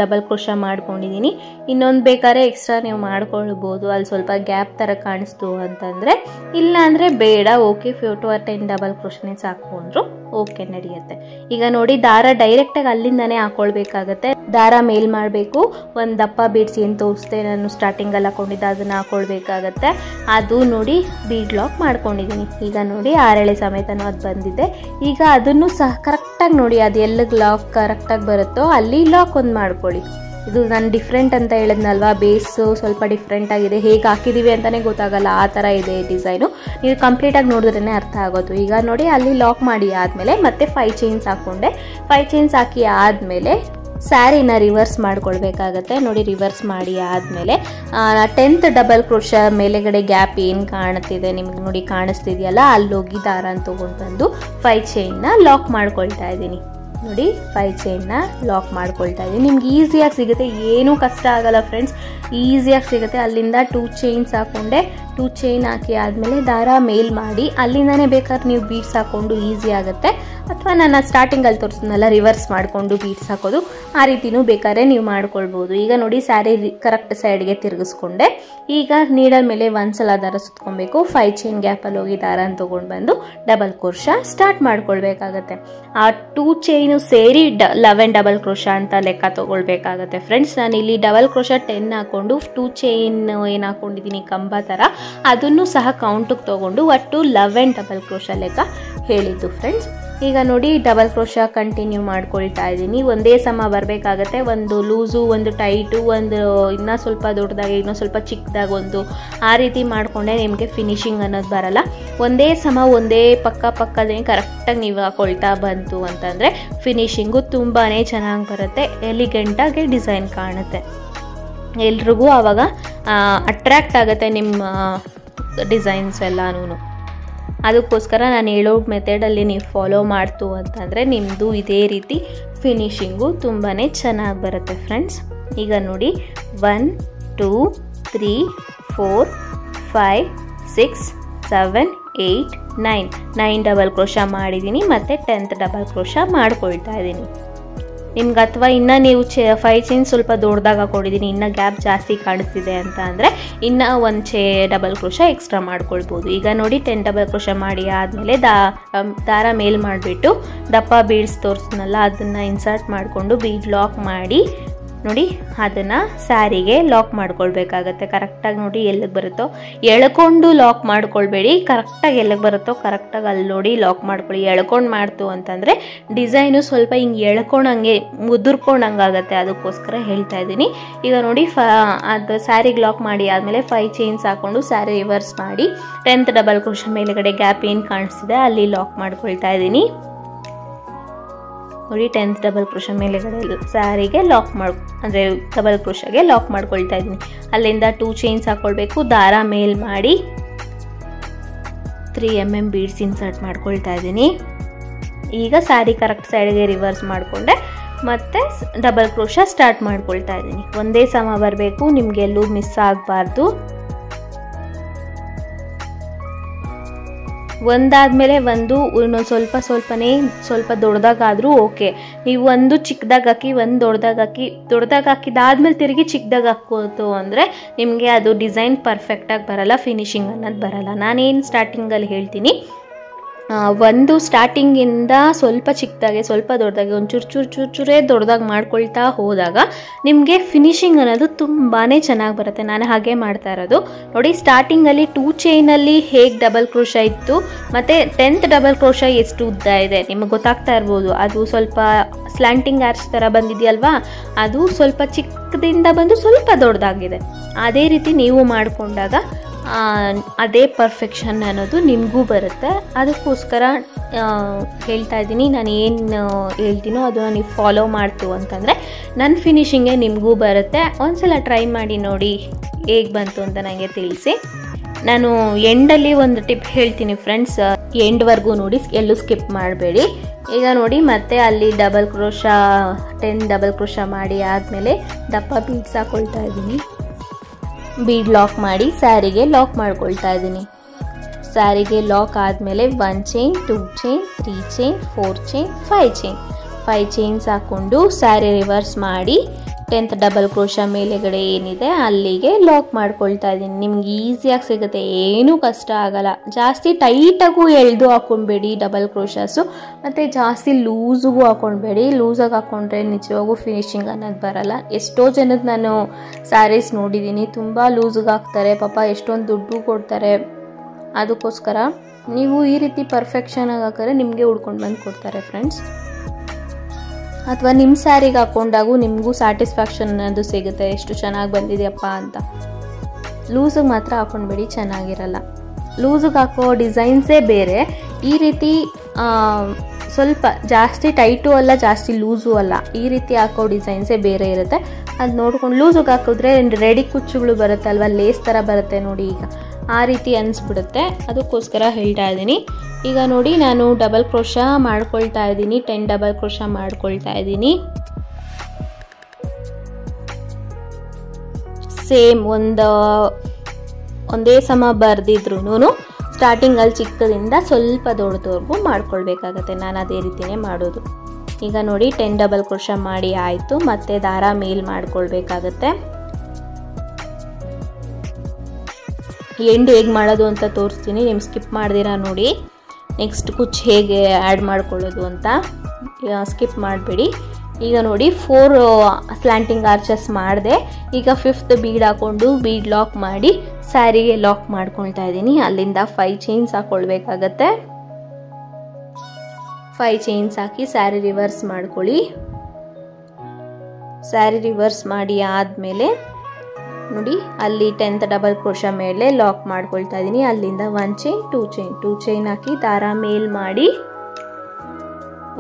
ಡಬಲ್ ಕ್ರೋಶಾ ಮಾಡ್ಕೊಂಡಿದ್ದೀನಿ. ಇನ್ನೊಂದು ಬೇಕಾದ್ರೆ ಎಕ್ಸ್ಟ್ರಾ ನೀವು ಮಾಡ್ಕೊಳ್ಬೋದು, ಅಲ್ಲಿ ಸ್ವಲ್ಪ ಗ್ಯಾಪ್ ಥರ ಕಾಣಿಸ್ತು ಅಂತಂದರೆ. ಇಲ್ಲ ಅಂದರೆ ಬೇಡ, ಓಕೆ 4 or 10 ಡಬಲ್ ಕ್ರೋಶಾನೇ ಸಾಕು ಅಂದರು ಓಕೆ ನಡೆಯುತ್ತೆ. ಈಗ ನೋಡಿ ದಾರ ಡೈರೆಕ್ಟಾಗಿ ಅಲ್ಲಿಂದನೇ ಹಾಕ್ಕೊಳ್ಬೇಕಾಗತ್ತೆ. ದಾರ ಮೇಲ್ ಮಾಡಬೇಕು. ಒಂದು ದಪ್ಪ ಬೀಡ್ಸ್ ಏನು ತೋರಿಸ್ದೆ ನಾನು ಸ್ಟಾರ್ಟಿಂಗಲ್ಲಿ ಹಾಕ್ಕೊಂಡಿದ್ದೆ ಅದನ್ನು ಹಾಕ್ಕೊಳ್ಬೇಕಾಗತ್ತೆ. ಅದು ನೋಡಿ ಬೀಡ್ ಲಾಕ್ ಮಾಡ್ಕೊಂಡಿದ್ದೀನಿ. ಈಗ ನೋಡಿ 6 ಎಳೆ ಸಮೇತನೂ ಅದು ಬಂದಿದೆ. ಈಗ ಅದನ್ನು ಸಹ ಕರೆಕ್ಟಾಗಿ ನೋಡಿ ಅದು ಎಲ್ಲಿಗೆ ಲಾಕ್ ಕರೆಕ್ಟಾಗಿ ಬರುತ್ತೋ ಅಲ್ಲಿ ಲಾಕ್ ಒಂದು ಮಾಡ್ಕೊಳ್ಳಿ. ಇದು ನಾನು ಡಿಫ್ರೆಂಟ್ ಅಂತ ಹೇಳಿದ್ನಲ್ವಾ, ಬೇಸು ಸ್ವಲ್ಪ ಡಿಫ್ರೆಂಟ್ ಆಗಿದೆ, ಹೇಗೆ ಹಾಕಿದ್ದೀವಿ ಅಂತಲೇ ಗೊತ್ತಾಗಲ್ಲ, ಆ ಥರ ಇದೆ ಡಿಸೈನು. ನೀವು ಕಂಪ್ಲೀಟಾಗಿ ನೋಡಿದ್ರೇ ಅರ್ಥ ಆಗೋದು. ಈಗ ನೋಡಿ ಅಲ್ಲಿ ಲಾಕ್ ಮಾಡಿ ಆದಮೇಲೆ ಮತ್ತೆ 5 ಚೈನ್ಸ್ ಹಾಕ್ಕೊಂಡೆ. 5 ಚೈನ್ಸ್ ಹಾಕಿ ಆದಮೇಲೆ ಸ್ಯಾರಿನ ರಿವರ್ಸ್ ಮಾಡ್ಕೊಳ್ಬೇಕಾಗತ್ತೆ. ನೋಡಿ ರಿವರ್ಸ್ ಮಾಡಿ ಆದಮೇಲೆ 10th ಡಬಲ್ ಕ್ರೋಶಾ ಮೇಲೆಗಡೆ ಗ್ಯಾಪ್ ಏನು ಕಾಣುತ್ತಿದೆ ನಿಮ್ಗೆ ನೋಡಿ ಕಾಣಿಸ್ತಿದೆಯಲ್ಲ, ಅಲ್ಲೋಗಿ ದಾರ ತೊಗೊಂಡು ಬಂದು 5 ಚೈನ್ನ ಲಾಕ್ ಮಾಡ್ಕೊಳ್ತಾ ಇದ್ದೀನಿ. ನೋಡಿ 5 ಚೈನ್ನ ಲಾಕ್ ಮಾಡ್ಕೊಳ್ತಾ ಇದ್ದೀನಿ. ನಿಮ್ಗೆ ಈಸಿಯಾಗಿ ಸಿಗುತ್ತೆ, ಏನೂ ಕಷ್ಟ ಆಗಲ್ಲ ಫ್ರೆಂಡ್ಸ್, ಈಸಿಯಾಗಿ ಸಿಗುತ್ತೆ. ಅಲ್ಲಿಂದ 2 ಚೈನ್ಸ್ ಹಾಕ್ಕೊಂಡೆ. 2 ಚೈನ್ ಹಾಕಿ ಆದಮೇಲೆ ದಾರ ಮೇಲ್ ಮಾಡಿ ಅಲ್ಲಿಂದನೇ ಬೇಕಾದ್ರೆ ನೀವು ಬೀಡ್ಸ್ ಹಾಕ್ಕೊಂಡು ಈಸಿ ಆಗುತ್ತೆ. ಅಥವಾ ನಾನು ಸ್ಟಾರ್ಟಿಂಗಲ್ಲಿ ತೋರಿಸಿದ್ನಲ್ಲ ರಿವರ್ಸ್ ಮಾಡಿಕೊಂಡು ಬೀಡ್ಸ್ ಹಾಕೋದು, ಆ ರೀತಿನೂ ಬೇಕಾದ್ರೆ ನೀವು ಮಾಡ್ಕೊಳ್ಬೋದು. ಈಗ ನೋಡಿ ಸ್ಯಾರಿ ಕರೆಕ್ಟ್ ಸೈಡ್ಗೆ ತಿರುಗಿಸ್ಕೊಂಡೆ. ಈಗ ನೀಡಲ್ ಮೇಲೆ ಒಂದ್ಸಲ ದಾರ ಸುತ್ಕೊಬೇಕು. 5 ಚೈನ್ ಗ್ಯಾಪಲ್ಲಿ ಹೋಗಿ ದಾರ ತೊಗೊಂಡು ಬಂದು ಡಬಲ್ ಕ್ರೋಶಾ ಸ್ಟಾರ್ಟ್ ಮಾಡ್ಕೊಳ್ಬೇಕಾಗತ್ತೆ. ಆ 2 ಚೈನು ಸೇರಿ 11 ಡಬಲ್ ಕ್ರೋಶಾ ಅಂತ ಲೆಕ್ಕ ತೊಗೊಳ್ಬೇಕಾಗತ್ತೆ ಫ್ರೆಂಡ್ಸ್. ನಾನು ಇಲ್ಲಿ ಡಬಲ್ ಕ್ರೋಶಾ 10 ಹಾಕ್ಕೊಂಡು 2 ಚೈನ್ ಏನು ಹಾಕ್ಕೊಂಡಿದ್ದೀನಿ ಕಂಬ ಥರ ಅದನ್ನು ಸಹ ಕೌಂಟಿಗೆ ತೊಗೊಂಡು ಒಟ್ಟು 11 ಡಬಲ್ ಕ್ರೋಶಾ ಲೆಕ್ಕ ಹೇಳಿದ್ದು ಫ್ರೆಂಡ್ಸ್. ಈಗ ನೋಡಿ ಡಬಲ್ ಕ್ರೋಶಾ ಕಂಟಿನ್ಯೂ ಮಾಡ್ಕೊಳ್ತಾ ಇದ್ದೀನಿ. ಒಂದೇ ಸಮ ಬರಬೇಕಾಗತ್ತೆ. ಒಂದು ಲೂಸು, ಒಂದು ಟೈಟು, ಒಂದು ಇನ್ನೂ ಸ್ವಲ್ಪ ದೊಡ್ಡದಾಗಿ, ಇನ್ನೂ ಸ್ವಲ್ಪ ಚಿಕ್ಕದಾಗಿ, ಒಂದು ಆ ರೀತಿ ಮಾಡಿಕೊಂಡೆ ನಿಮಗೆ ಫಿನಿಶಿಂಗ್ ಅನ್ನೋದು ಬರಲ್ಲ. ಒಂದೇ ಸಮ ಒಂದೇ ಪಕ್ಕದೇ ಕರೆಕ್ಟಾಗಿ ನೀವು ಹಾಕೊಳ್ತಾ ಬಂತು ಅಂತಂದರೆ ಫಿನಿಶಿಂಗು ತುಂಬಾ ಚೆನ್ನಾಗಿ ಬರುತ್ತೆ, ಎಲಿಗೆಂಟಾಗಿ ಡಿಸೈನ್ ಕಾಣುತ್ತೆ. ಎಲ್ರಿಗೂ ಆವಾಗ ಅಟ್ರ್ಯಾಕ್ಟ್ ಆಗುತ್ತೆ ನಿಮ್ಮ ಡಿಸೈನ್ಸ್ ಎಲ್ಲನೂ. ಅದಕ್ಕೋಸ್ಕರ ನಾನು ಹೇಳೋ ಮೆಥಡಲ್ಲಿ ನೀವು ಫಾಲೋ ಮಾಡ್ತು ಅಂತಂದರೆ ನಿಮ್ಮದು ಇದೇ ರೀತಿ ಫಿನಿಶಿಂಗು ತುಂಬಾ ಚೆನ್ನಾಗಿ ಬರುತ್ತೆ ಫ್ರೆಂಡ್ಸ್. ಈಗ ನೋಡಿ 1 2 3 4 5 6 7 8 9 ಡಬಲ್ ಕ್ರೋಶಾ ಮಾಡಿದ್ದೀನಿ. ಮತ್ತು 10th ಡಬಲ್ ಕ್ರೋಶಾ ಮಾಡ್ಕೊಳ್ತಾ ಇದ್ದೀನಿ. ನಿಮ್ಗೆ ಅಥವಾ ಇನ್ನೂ ನೀವು 5 ಚೈನ್ ಸ್ವಲ್ಪ ದೊಡ್ಡದಾಗ ಹಾಕೊಂಡಿದ್ದೀನಿ, ಇನ್ನೂ ಗ್ಯಾಪ್ ಜಾಸ್ತಿ ಕಾಣಿಸ್ತಿದೆ ಅಂತ ಅಂದರೆ ಇನ್ನೂ ಒಂದು ಡಬಲ್ ಕ್ರೋಶಾ ಎಕ್ಸ್ಟ್ರಾ ಮಾಡ್ಕೊಳ್ಬೋದು. ಈಗ ನೋಡಿ 10 ಡಬಲ್ ಕ್ರೋಶಾ ಮಾಡಿ ಆದಮೇಲೆ ದಾರ ಮೇಲ್ ಮಾಡಿಬಿಟ್ಟು ದಪ್ಪ ಬೀಡ್ಸ್ ತೋರಿಸ್ನಲ್ಲ ಅದನ್ನು ಇನ್ಸರ್ಟ್ ಮಾಡಿಕೊಂಡು ಬೀಡ್ ಲಾಕ್ ಮಾಡಿ ನೋಡಿ ಅದನ್ನು ಸ್ಯಾರಿಗೆ ಲಾಕ್ ಮಾಡ್ಕೊಳ್ಬೇಕಾಗತ್ತೆ. ಕರೆಕ್ಟಾಗಿ ನೋಡಿ ಎಲ್ಲಿಗೆ ಬರುತ್ತೋ ಎಳ್ಕೊಂಡು ಲಾಕ್ ಮಾಡ್ಕೊಳ್ಬೇಡಿ, ಕರೆಕ್ಟಾಗಿ ಎಲ್ಲಿಗೆ ಬರುತ್ತೋ ಕರೆಕ್ಟಾಗಿ ಅಲ್ಲಿ ನೋಡಿ ಲಾಕ್ ಮಾಡ್ಕೊಳ್ಳಿ. ಎಳ್ಕೊಂಡು ಮಾಡ್ತು ಅಂತಂದರೆ ಡಿಸೈನು ಸ್ವಲ್ಪ ಹಿಂಗೆ ಎಳ್ಕೊಂಡಂಗೆ ಮುದುರ್ಕೊಂಡಂಗಾಗತ್ತೆ, ಅದಕ್ಕೋಸ್ಕರ ಹೇಳ್ತಾ ಇದ್ದೀನಿ. ಈಗ ನೋಡಿ ಅದು ಸ್ಯಾರಿಗೆ ಲಾಕ್ ಮಾಡಿ ಆದಮೇಲೆ 5 ಚೈನ್ಸ್ ಹಾಕ್ಕೊಂಡು ಸ್ಯಾರಿ ರಿವರ್ಸ್ ಮಾಡಿ 10th ಡಬಲ್ ಕ್ರೋಶಾ ಮೇಲೆಗಡೆ ಗ್ಯಾಪ್ ಏನು ಕಾಣಿಸ್ತಿದೆ ಅಲ್ಲಿ ಲಾಕ್ ಮಾಡ್ಕೊಳ್ತಾ ಇದ್ದೀನಿ. ನೋಡಿ 10th ಡಬಲ್ ಕ್ರೋಶಾ ಮೇಲೆಗಡೆ ಸ್ಯಾರಿಗೆ ಲಾಕ್ ಅಂದರೆ ಡಬಲ್ ಕ್ರೋಶಾಗೆ ಲಾಕ್ ಮಾಡ್ಕೊಳ್ತಾ ಇದ್ದೀನಿ. ಅಲ್ಲಿಂದ 2 ಚೈನ್ಸ್ ಹಾಕ್ಕೊಳ್ಬೇಕು. ದಾರ ಮೇಲ್ ಮಾಡಿ 3 mm ಬೀಡ್ಸ್ ಇನ್ಸರ್ಟ್ ಮಾಡ್ಕೊಳ್ತಾ ಇದ್ದೀನಿ. ಈಗ ಸ್ಯಾರಿ ಕರೆಕ್ಟ್ ಸೈಡ್ಗೆ ರಿವರ್ಸ್ ಮಾಡಿಕೊಂಡೆ ಮತ್ತು ಡಬಲ್ ಕ್ರೋಶಾ ಸ್ಟಾರ್ಟ್ ಮಾಡ್ಕೊಳ್ತಾ ಇದ್ದೀನಿ. ಒಂದೇ ಸಮ ಬರಬೇಕು, ನಿಮಗೆಲ್ಲೂ ಮಿಸ್ ಆಗಬಾರ್ದು. ಒಂದಾದಮೇಲೆ ಒಂದು ಇನ್ನೊಂದು ಸ್ವಲ್ಪ ದೊಡ್ಡದಾಗಾದರೂ ಓಕೆ. ನೀವು ಒಂದು ಚಿಕ್ಕದಾಗಿ ಹಾಕಿ ಒಂದು ದೊಡ್ಡದಾಗಿ ಹಾಕಿದಾದ್ಮೇಲೆ ತಿರುಗಿ ಚಿಕ್ಕದಾಗಿ ಹಾಕೋದು ಅಂದರೆ ನಿಮಗೆ ಅದು ಡಿಸೈನ್ ಪರ್ಫೆಕ್ಟಾಗಿ ಬರಲ್ಲ, ಫಿನಿಶಿಂಗ್ ಅನ್ನೋದು ಬರಲ್ಲ. ನಾನೇನು ಸ್ಟಾರ್ಟಿಂಗಲ್ಲಿ ಹೇಳ್ತೀನಿ, ಒಂದು ಸ್ಟಾರ್ಟಿಂಗಿಂದ ಸ್ವಲ್ಪ ಚಿಕ್ಕದಾಗೆ ಸ್ವಲ್ಪ ದೊಡ್ಡದಾಗಿ ಒಂದು ಚೂರೇ ದೊಡ್ಡದಾಗಿ ಮಾಡ್ಕೊಳ್ತಾ ಹೋದಾಗ ನಿಮಗೆ ಫಿನಿಶಿಂಗ್ ಅನ್ನೋದು ತುಂಬಾ ಚೆನ್ನಾಗಿ ಬರುತ್ತೆ. ನಾನು ಹಾಗೆ ಮಾಡ್ತಾ ಇರೋದು ನೋಡಿ. ಸ್ಟಾರ್ಟಿಂಗಲ್ಲಿ 2 ಚೈನಲ್ಲಿ ಹೇಗೆ ಡಬಲ್ ಕ್ರೋಶ ಇತ್ತು ಮತ್ತು 10th ಡಬಲ್ ಕ್ರೋಶ ಎಷ್ಟು ಉದ್ದ ಇದೆ ನಿಮಗೆ ಗೊತ್ತಾಗ್ತಾ ಇರ್ಬೋದು. ಅದು ಸ್ವಲ್ಪ ಸ್ಲ್ಯಾಂಟಿಂಗ್ ಆರ್ಚ್ ಥರ ಬಂದಿದೆಯಲ್ವಾ, ಅದು ಸ್ವಲ್ಪ ಚಿಕ್ಕದಿಂದ ಬಂದು ಸ್ವಲ್ಪ ದೊಡ್ಡದಾಗಿದೆ. ಅದೇ ರೀತಿ ನೀವು ಮಾಡಿಕೊಂಡಾಗ ಅದೇ ಪರ್ಫೆಕ್ಷನ್ ಅನ್ನೋದು ನಿಮಗೂ ಬರುತ್ತೆ. ಅದಕ್ಕೋಸ್ಕರ ಹೇಳ್ತಾ ಇದ್ದೀನಿ, ನಾನು ಏನು ಹೇಳ್ತೀನೋ ಅದನ್ನು ನೀವು ಫಾಲೋ ಮಾಡ್ತು ಅಂತಂದರೆ ನನ್ನ ಫಿನಿಶಿಂಗೇ ನಿಮಗೂ ಬರುತ್ತೆ. ಒಂದ್ಸಲ ಟ್ರೈ ಮಾಡಿ ನೋಡಿ ಹೇಗೆ ಬಂತು ಅಂತ ನನಗೆ ತಿಳಿಸಿ. ನಾನು ಎಂಡಲ್ಲಿ ಒಂದು ಟಿಪ್ ಹೇಳ್ತೀನಿ ಫ್ರೆಂಡ್ಸ್, ಎಂಡ್ವರೆಗೂ ನೋಡಿ, ಎಲ್ಲೂ ಸ್ಕಿಪ್ ಮಾಡಬೇಡಿ. ಈಗ ನೋಡಿ ಮತ್ತೆ ಅಲ್ಲಿ ಡಬಲ್ ಕ್ರೋಶ 10 ಡಬಲ್ ಕ್ರೋಶ ಮಾಡಿ ಆದಮೇಲೆ ದಪ್ಪ ಬೀಡ್ಸ್ ಹಾಕ್ಕೊಳ್ತಾ ಇದ್ದೀನಿ. ಬೀಡ್ ಲಾಕ್ ಮಾಡಿ ಸ್ಯಾರಿಗೆ ಲಾಕ್ ಮಾಡ್ಕೊಳ್ತಾ ಇದ್ದೀನಿ. ಸ್ಯಾರಿಗೆ ಲಾಕ್ ಆದಮೇಲೆ 1 chain 2 chain 3 chain 4 chain 5 chains ಹಾಕ್ಕೊಂಡು ಸ್ಯಾರಿ ರಿವರ್ಸ್ ಮಾಡಿ 10th ಡಬಲ್ ಕ್ರೋಶ ಮೇಲೆಗಡೆ ಏನಿದೆ ಅಲ್ಲಿಗೆ ಲಾಕ್ ಮಾಡ್ಕೊಳ್ತಾ ಇದ್ದೀನಿ. ನಿಮ್ಗೆ ಈಸಿಯಾಗಿ ಸಿಗುತ್ತೆ, ಏನೂ ಕಷ್ಟ ಆಗಲ್ಲ. ಜಾಸ್ತಿ ಟೈಟಾಗೂ ಎಳೆದು ಹಾಕ್ಕೊಳ್ಬೇಡಿ ಡಬಲ್ ಕ್ರೋಶಾಸು, ಮತ್ತು ಜಾಸ್ತಿ ಲೂಸಿಗೂ ಹಾಕ್ಕೊಳ್ಬೇಡಿ. ಲೂಸಾಗಿ ಹಾಕ್ಕೊಂಡ್ರೆ ನಿಜವಾಗೂ ಫಿನಿಶಿಂಗ್ ಅನ್ನೋದು ಬರಲ್ಲ. ಎಷ್ಟೋ ಜನದ ನಾನು ಸ್ಯಾರೀಸ್ ನೋಡಿದ್ದೀನಿ, ತುಂಬ ಲೂಸಿಗೆ ಹಾಕ್ತಾರೆ, ಪಾಪ ಎಷ್ಟೊಂದು ದುಡ್ಡು ಕೊಡ್ತಾರೆ. ಅದಕ್ಕೋಸ್ಕರ ನೀವು ಈ ರೀತಿ ಪರ್ಫೆಕ್ಷನಾಗಿ ಹಾಕಿದ್ರೆ ನಿಮಗೆ ಉಡ್ಕೊಂಡು ಬಂದು ಕೊಡ್ತಾರೆ ಫ್ರೆಂಡ್ಸ್. ಅಥವಾ ನಿಮ್ಮ ಸ್ಯಾರಿಗೆ ಹಾಕ್ಕೊಂಡಾಗೂ ನಿಮಗೂ ಸ್ಯಾಟಿಸ್ಫ್ಯಾಕ್ಷನ್ ಅನ್ನೋದು ಸಿಗುತ್ತೆ, ಎಷ್ಟು ಚೆನ್ನಾಗಿ ಬಂದಿದೆಯಪ್ಪ ಅಂತ. ಲೂಸಿಗೆ ಮಾತ್ರ ಹಾಕ್ಕೊಂಡ್ಬೇಡಿ, ಚೆನ್ನಾಗಿರಲ್ಲ. ಲೂಸಿಗೆ ಹಾಕೋ ಡಿಸೈನ್ಸೇ ಬೇರೆ. ಈ ರೀತಿ ಸ್ವಲ್ಪ ಜಾಸ್ತಿ ಟೈಟು ಅಲ್ಲ ಜಾಸ್ತಿ ಲೂಸು ಅಲ್ಲ, ಈ ರೀತಿ ಹಾಕೋ ಡಿಸೈನ್ಸೇ ಬೇರೆ ಇರುತ್ತೆ. ಅದು ನೋಡ್ಕೊಂಡು ಲೂಸಿಗೆ ಹಾಕಿದ್ರೆ ರೆಡಿ ಕುಚ್ಚುಗಳು ಬರುತ್ತೆ ಅಲ್ವಾ, ಲೇಸ್ ಥರ ಬರುತ್ತೆ ನೋಡಿ, ಈಗ ಆ ರೀತಿ ಅನಿಸ್ಬಿಡುತ್ತೆ. ಅದಕ್ಕೋಸ್ಕರ ಹೇಳ್ತಾ ಇದ್ದೀನಿ. ಈಗ ನೋಡಿ ನಾನು ಡಬಲ್ ಕ್ರೋಶ ಮಾಡ್ಕೊಳ್ತಾ ಇದ್ದೀನಿ, 10 ಡಬಲ್ ಕ್ರೋಶ ಮಾಡ್ಕೊಳ್ತಾ ಇದ್ದೀನಿ. ಸೇಮ್ ಒಂದೇ ಸಮ ಬರೆದಿದ್ರು ಸ್ಟಾರ್ಟಿಂಗಲ್ಲಿ ಚಿಕ್ಕದಿಂದ ಸ್ವಲ್ಪ ದೊಡ್ಡದವರೆಗೂ ಮಾಡ್ಕೊಳ್ಬೇಕಾಗತ್ತೆ. ನಾನು ಅದೇ ರೀತಿಯೇ ಮಾಡೋದು. ಈಗ ನೋಡಿ 10 ಡಬಲ್ ಕ್ರೋಶ ಮಾಡಿ ಆಯಿತು. ಮತ್ತೆ ದಾರ ಮೇಲ್ ಮಾಡ್ಕೊಳ್ಬೇಕಾಗತ್ತೆ. ಎಂಡ್ ಹೇಗೆ ಮಾಡೋದು ಅಂತ ತೋರಿಸ್ತೀನಿ, ನೀವು ಸ್ಕಿಪ್ ಮಾಡ್ದಿರಾ ನೋಡಿ. ನೆಕ್ಸ್ಟ್ ಕುಚ್ಚು ಹೇಗೆ ಆ್ಯಡ್ ಮಾಡ್ಕೊಳ್ಳೋದು ಅಂತ ಸ್ಕಿಪ್ ಮಾಡಬೇಡಿ. ಈಗ ನೋಡಿ 4 ಸ್ಲ್ಯಾಂಟಿಂಗ್ ಆರ್ಚಸ್ ಮಾಡಿದೆ. ಈಗ 5th ಬೀಡ್ ಹಾಕ್ಕೊಂಡು ಬೀಡ್ ಲಾಕ್ ಮಾಡಿ ಸ್ಯಾರಿಗೆ ಲಾಕ್ ಮಾಡ್ಕೊಳ್ತಾ ಇದ್ದೀನಿ. ಅಲ್ಲಿಂದ 5 ಚೈನ್ಸ್ ಹಾಕ್ಕೊಳ್ಬೇಕಾಗತ್ತೆ. 5 ಚೈನ್ಸ್ ಹಾಕಿ ಸ್ಯಾರಿ ರಿವರ್ಸ್ ಮಾಡ್ಕೊಳ್ಳಿ. ಸ್ಯಾರಿ ರಿವರ್ಸ್ ಮಾಡಿ ಆದಮೇಲೆ ನೋಡಿ ಅಲ್ಲಿ 10th ಡಬಲ್ ಕ್ರೋಶ ಮೇಲೆ ಲಾಕ್ ಮಾಡ್ಕೊಳ್ತಾ ಇದ್ದೀನಿ. ಅಲ್ಲಿಂದ 1 ಚೈನ್ 2 ಚೈನ್ ಹಾಕಿ ದಾರ ಮೇಲ್ ಮಾಡಿ